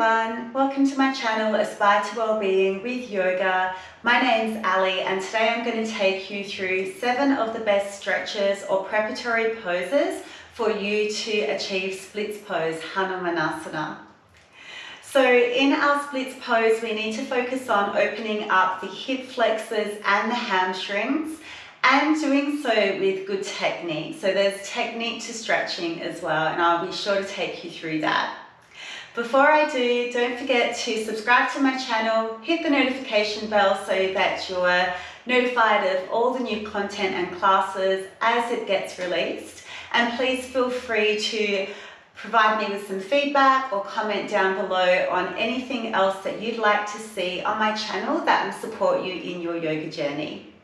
everyone, welcome to my channel Aspire to Wellbeing with Yoga. My name's Ali and today I'm going to take you through 7 of the best stretches or preparatory poses for you to achieve splits pose, Hanumanasana. So in our splits pose we need to focus on opening up the hip flexors and the hamstrings and doing so with good technique. So there's technique to stretching as well and I'll be sure to take you through that. Before I do, don't forget to subscribe to my channel, hit the notification bell so that you're notified of all the new content and classes as it gets released. And please feel free to provide me with some feedback or comment down below on anything else that you'd like to see on my channel that will support you in your yoga journey.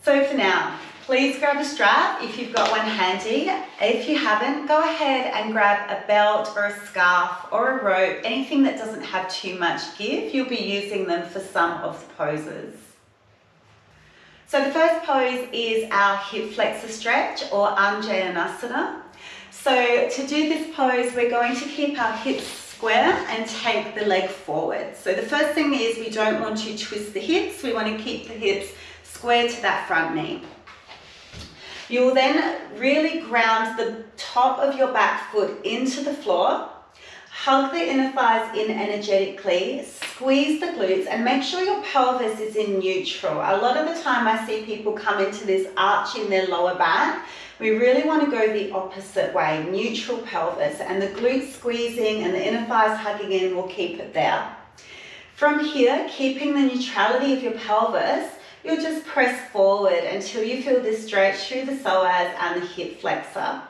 So for now, please grab a strap if you've got one handy. If you haven't, go ahead and grab a belt or a scarf or a rope, anything that doesn't have too much give. You'll be using them for some of the poses. So the first pose is our hip flexor stretch or hanumanasan. So to do this pose, we're going to keep our hips square and take the leg forward. So the first thing is we don't want to twist the hips. We want to keep the hips square to that front knee. You will then really ground the top of your back foot into the floor, hug the inner thighs in energetically, squeeze the glutes and make sure your pelvis is in neutral. A lot of the time I see people come into this arch in their lower back. We really want to go the opposite way, neutral pelvis, and the glutes squeezing and the inner thighs hugging in will keep it there. From here, keeping the neutrality of your pelvis, you'll just press forward until you feel this stretch through the psoas and the hip flexor.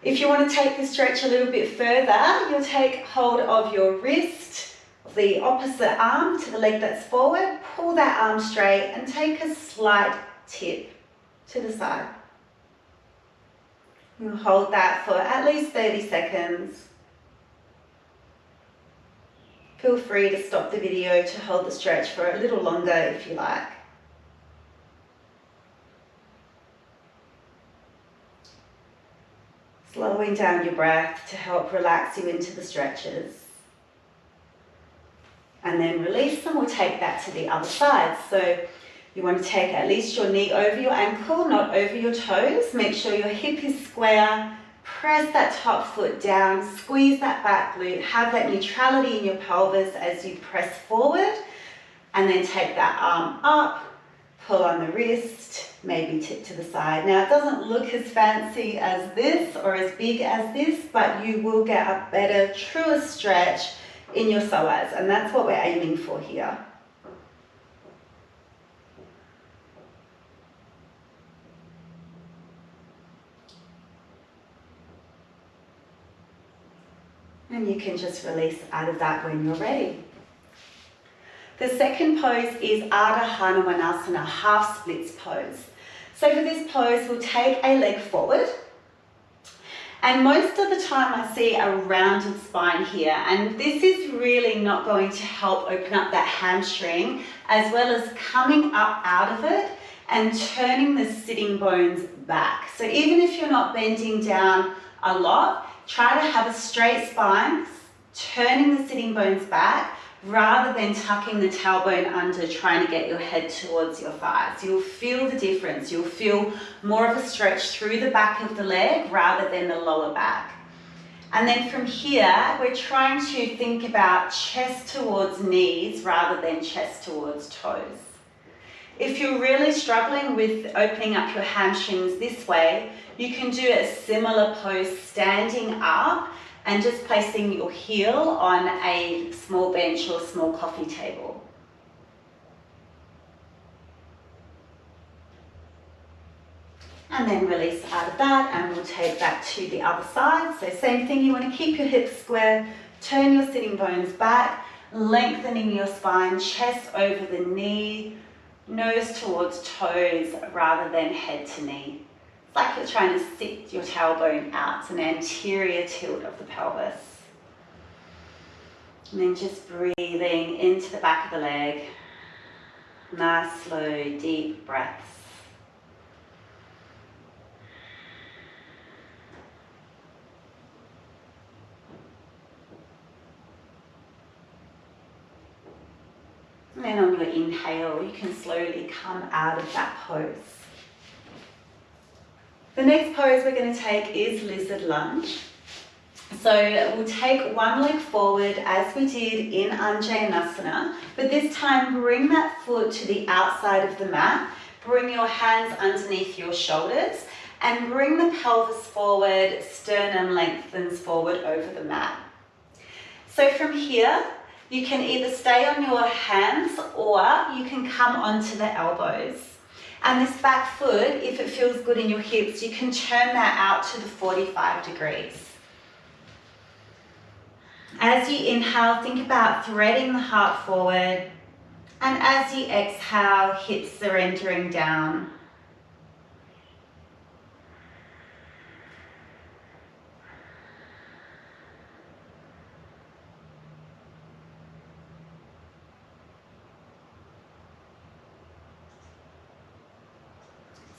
If you want to take the stretch a little bit further, you'll take hold of your wrist, the opposite arm to the leg that's forward, pull that arm straight and take a slight tip to the side. You'll hold that for at least 30 seconds. Feel free to stop the video to hold the stretch for a little longer if you like. Slowing down your breath to help relax you into the stretches. And then release them, we'll take that to the other side. So you want to take at least your knee over your ankle, not over your toes. Make sure your hip is square. Press that top foot down, squeeze that back glute, have that neutrality in your pelvis as you press forward, and then take that arm up, pull on the wrist, maybe tip to the side. Now it doesn't look as fancy as this or as big as this, but you will get a better, truer stretch in your psoas, and that's what we're aiming for here. And you can just release out of that when you're ready. The second pose is Ardha Hanumanasana, half splits pose. So for this pose, we'll take a leg forward. And most of the time I see a rounded spine here. And this is really not going to help open up that hamstring, as well as coming up out of it and turning the sitting bones back. So even if you're not bending down a lot, try to have a straight spine, turning the sitting bones back rather than tucking the tailbone under, trying to get your head towards your thighs. You'll feel the difference. You'll feel more of a stretch through the back of the leg rather than the lower back. And then from here, we're trying to think about chest towards knees rather than chest towards toes. If you're really struggling with opening up your hamstrings this way, you can do a similar pose standing up and just placing your heel on a small bench or small coffee table. And then release out of that and we'll take that to the other side. So same thing, you want to keep your hips square, turn your sitting bones back, lengthening your spine, chest over the knee, nose towards toes rather than head to knee. It's like you're trying to sit your tailbone out. It's an anterior tilt of the pelvis. And then just breathing into the back of the leg. Nice, slow, deep breaths. then on your inhale, you can slowly come out of that pose. The next pose we're going to take is lizard lunge. So we'll take one leg forward as we did in hanumanasan, but this time bring that foot to the outside of the mat, bring your hands underneath your shoulders, and bring the pelvis forward, sternum lengthens forward over the mat. So from here, you can either stay on your hands or you can come onto the elbows. And this back foot, if it feels good in your hips, you can turn that out to the 45 degrees. As you inhale, think about threading the heart forward, and as you exhale, hips surrendering down.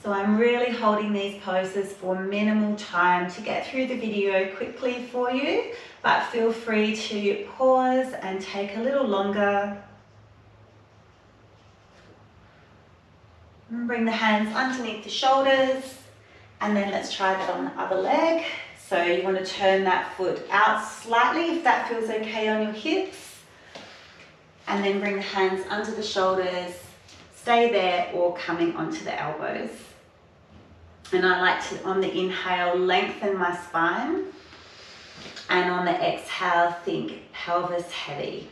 So I'm really holding these poses for minimal time to get through the video quickly for you, but feel free to pause and take a little longer. And bring the hands underneath the shoulders, and then let's try that on the other leg. So you want to turn that foot out slightly if that feels okay on your hips, and then bring the hands under the shoulders, stay there or coming onto the elbows. And I like to, on the inhale, lengthen my spine, and on the exhale, think pelvis heavy.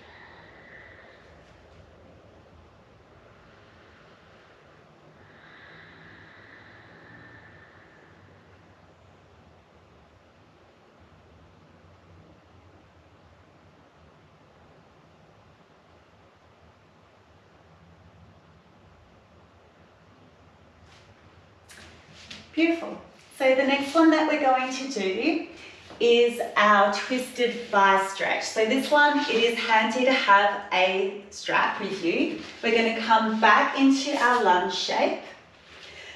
Beautiful. So the next one that we're going to do is our twisted thigh stretch. So this one, it is handy to have a strap with you. We're going to come back into our lunge shape.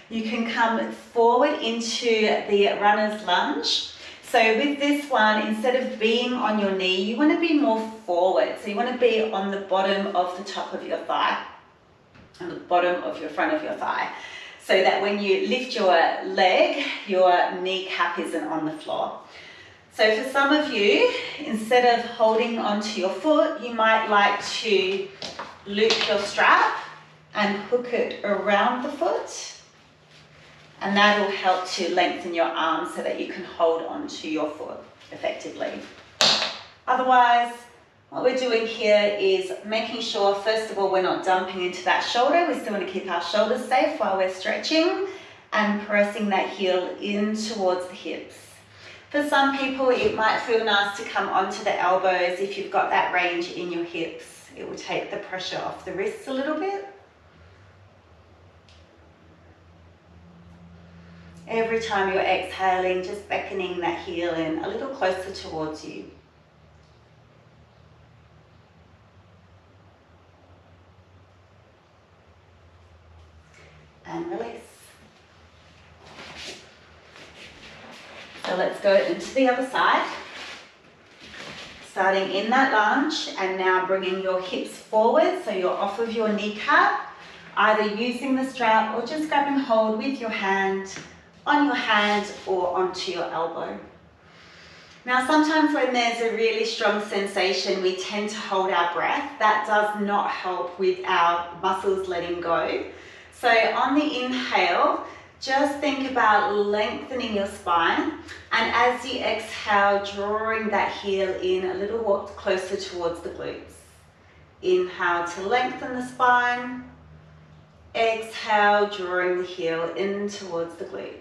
You can come forward into the runner's lunge. So with this one, instead of being on your knee, you want to be more forward. So you want to be on the bottom of the top of your thigh, on the bottom of your front of your thigh, so that when you lift your leg, your kneecap isn't on the floor. So for some of you, instead of holding onto your foot, you might like to loop your strap and hook it around the foot. And that will help to lengthen your arms so that you can hold onto your foot effectively. Otherwise, what we're doing here is making sure, first of all, we're not dumping into that shoulder. We still want to keep our shoulders safe while we're stretching and pressing that heel in towards the hips. For some people, it might feel nice to come onto the elbows if you've got that range in your hips. It will take the pressure off the wrists a little bit. Every time you're exhaling, just beckoning that heel in a little closer towards you. And release. So let's go into the other side. Starting in that lunge and now bringing your hips forward so you're off of your kneecap, either using the strap or just grabbing hold with your hand on your hand or onto your elbow. Now sometimes when there's a really strong sensation, we tend to hold our breath. That does not help with our muscles letting go. So on the inhale, just think about lengthening your spine, and as you exhale, drawing that heel in a little walk closer towards the glutes. Inhale to lengthen the spine, exhale, drawing the heel in towards the glutes.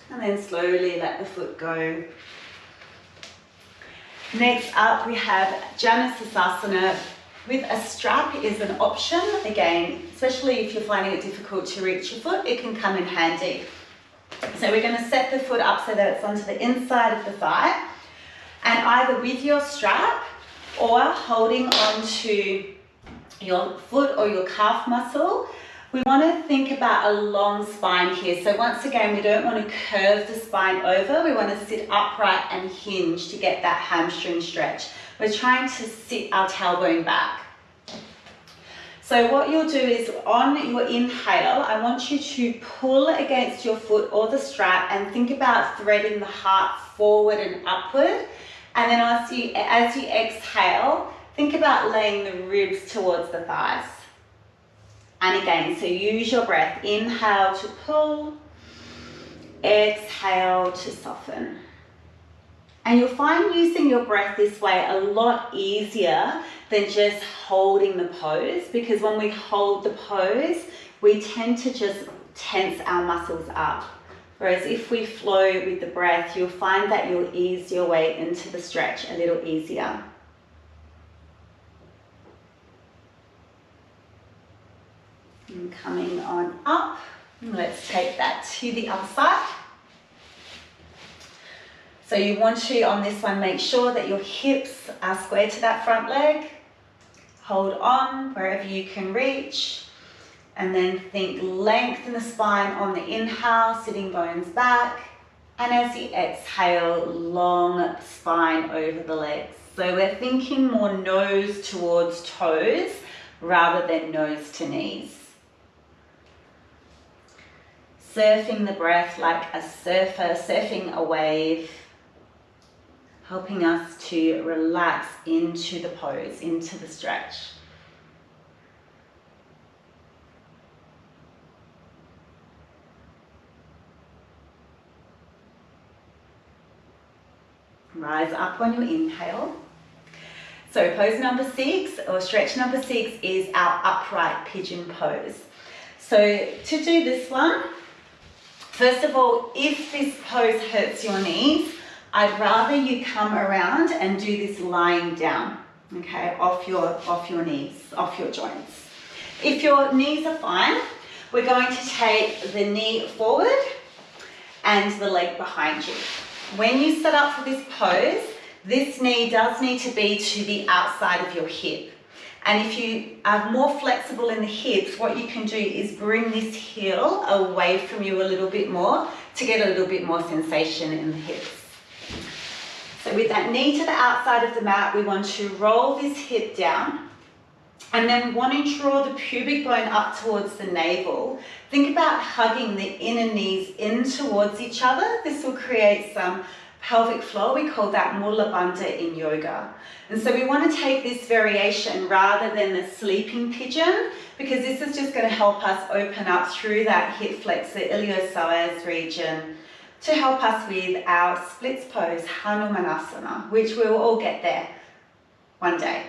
And then slowly let the foot go. Next up, we have Hanumasana with a strap is an option. Again, especially if you're finding it difficult to reach your foot, it can come in handy. So we're going to set the foot up so that it's onto the inside of the thigh, and either with your strap or holding onto your foot or your calf muscle, We want to think about a long spine here. So once again, we don't want to curve the spine over. We want to sit upright and hinge to get that hamstring stretch. We're trying to sit our tailbone back. So what you'll do is on your inhale, I want you to pull against your foot or the strap and think about threading the heart forward and upward. And then as you exhale, think about laying the ribs towards the thighs. And again, so use your breath. Inhale to pull, exhale to soften. And you'll find using your breath this way a lot easier than just holding the pose, because when we hold the pose, we tend to just tense our muscles up. Whereas if we flow with the breath, you'll find that you'll ease your way into the stretch a little easier. And coming on up, let's take that to the other side. So you want to, on this one, make sure that your hips are square to that front leg. Hold on wherever you can reach. And then think lengthen the spine on the inhale, sitting bones back. And as you exhale, long spine over the legs. So we're thinking more nose towards toes rather than nose to knees. Surfing the breath like a surfer, surfing a wave, helping us to relax into the pose, into the stretch. Rise up on your inhale. So pose number 6 or stretch number 6 is our upright pigeon pose. So to do this one, first of all, if this pose hurts your knees, I'd rather you come around and do this lying down, okay, off your knees, off your joints. If your knees are fine, we're going to take the knee forward and the leg behind you. When you set up for this pose, this knee does need to be to the outside of your hip. And if you are more flexible in the hips, what you can do is bring this heel away from you a little bit more to get a little bit more sensation in the hips. So with that knee to the outside of the mat, we want to roll this hip down. And then we want to draw the pubic bone up towards the navel. Think about hugging the inner knees in towards each other. This will create some pelvic floor. We call that mula bandha in yoga. And so we want to take this variation rather than the sleeping pigeon, because this is just going to help us open up through that hip flexor iliopsoas region to help us with our splits pose, Hanumanasana, which we will all get there one day.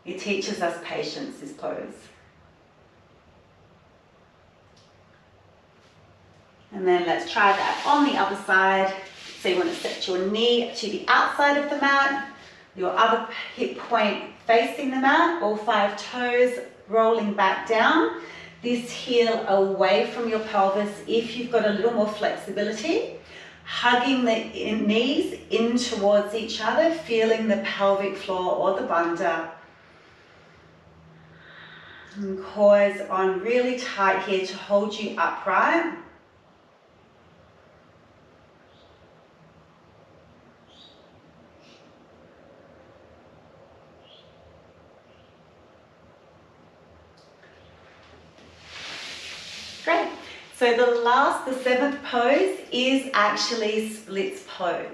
It teaches us patience, this pose. And then let's try that on the other side. So you want to set your knee to the outside of the mat, your other hip point facing the mat, all 5 toes rolling back down. This heel away from your pelvis if you've got a little more flexibility. Hugging the knees in towards each other, feeling the pelvic floor or the bandha. And core on really tight here to hold you upright. Great. So the 7th pose is actually splits pose.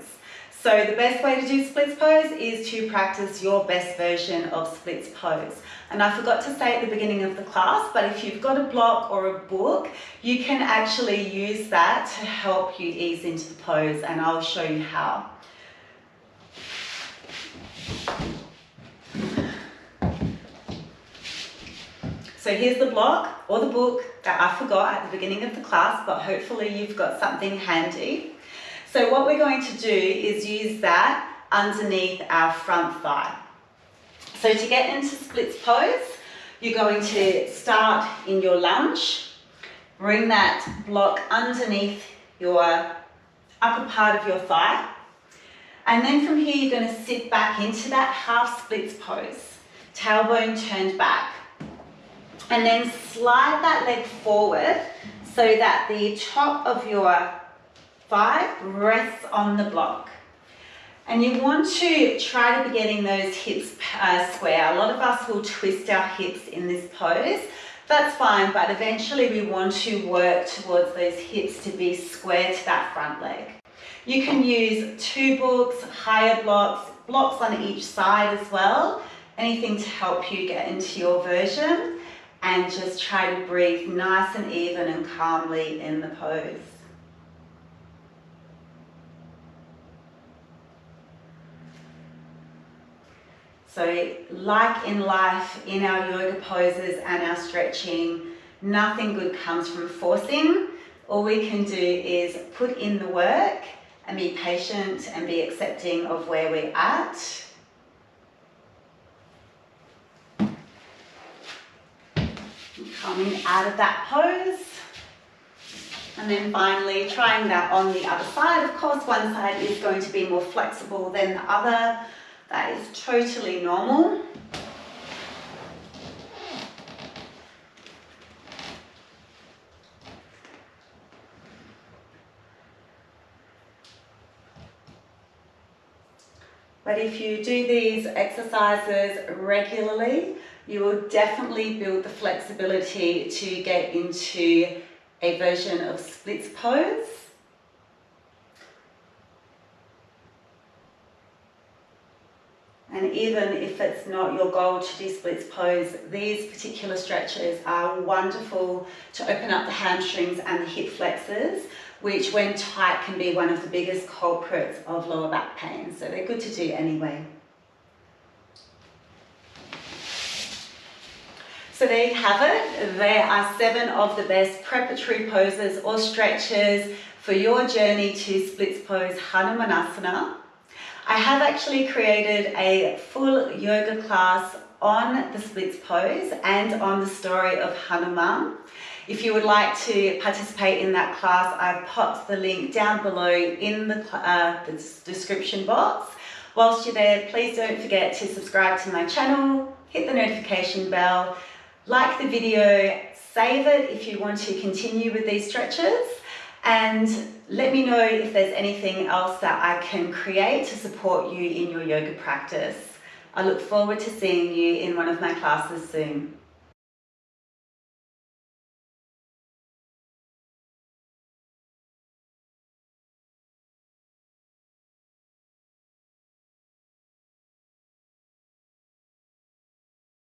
So the best way to do splits pose is to practice your best version of splits pose. And I forgot to say at the beginning of the class, but if you've got a block or a book, you can actually use that to help you ease into the pose, and I'll show you how. So here's the block or the book that I forgot at the beginning of the class, but hopefully you've got something handy. So what we're going to do is use that underneath our front thigh. So to get into splits pose, you're going to start in your lunge, bring that block underneath your upper part of your thigh, and then from here you're going to sit back into that half splits pose, tailbone turned back. And then slide that leg forward so that the top of your thigh rests on the block. And you want to try to be getting those hips square. A lot of us will twist our hips in this pose. That's fine, but eventually we want to work towards those hips to be square to that front leg. You can use 2 books, higher blocks, blocks on each side as well. Anything to help you get into your version, and just try to breathe nice and even and calmly in the pose. So like in life, in our yoga poses and our stretching, nothing good comes from forcing. All we can do is put in the work and be patient and be accepting of where we're at. Coming out of that pose. And then finally trying that on the other side. Of course, one side is going to be more flexible than the other. That is totally normal. But if you do these exercises regularly, you will definitely build the flexibility to get into a version of splits pose. And even if it's not your goal to do splits pose, these particular stretches are wonderful to open up the hamstrings and the hip flexors, which when tight can be one of the biggest culprits of lower back pain. So they're good to do anyway. So there you have it. There are 7 of the best preparatory poses or stretches for your journey to splits pose Hanumanasana. I have actually created a full yoga class on the splits pose and on the story of Hanuman. If you would like to participate in that class, I've popped the link down below in the description box. Whilst you're there, please don't forget to subscribe to my channel, hit the notification bell, like the video, save it if you want to continue with these stretches, and let me know if there's anything else that I can create to support you in your yoga practice. I look forward to seeing you in one of my classes soon.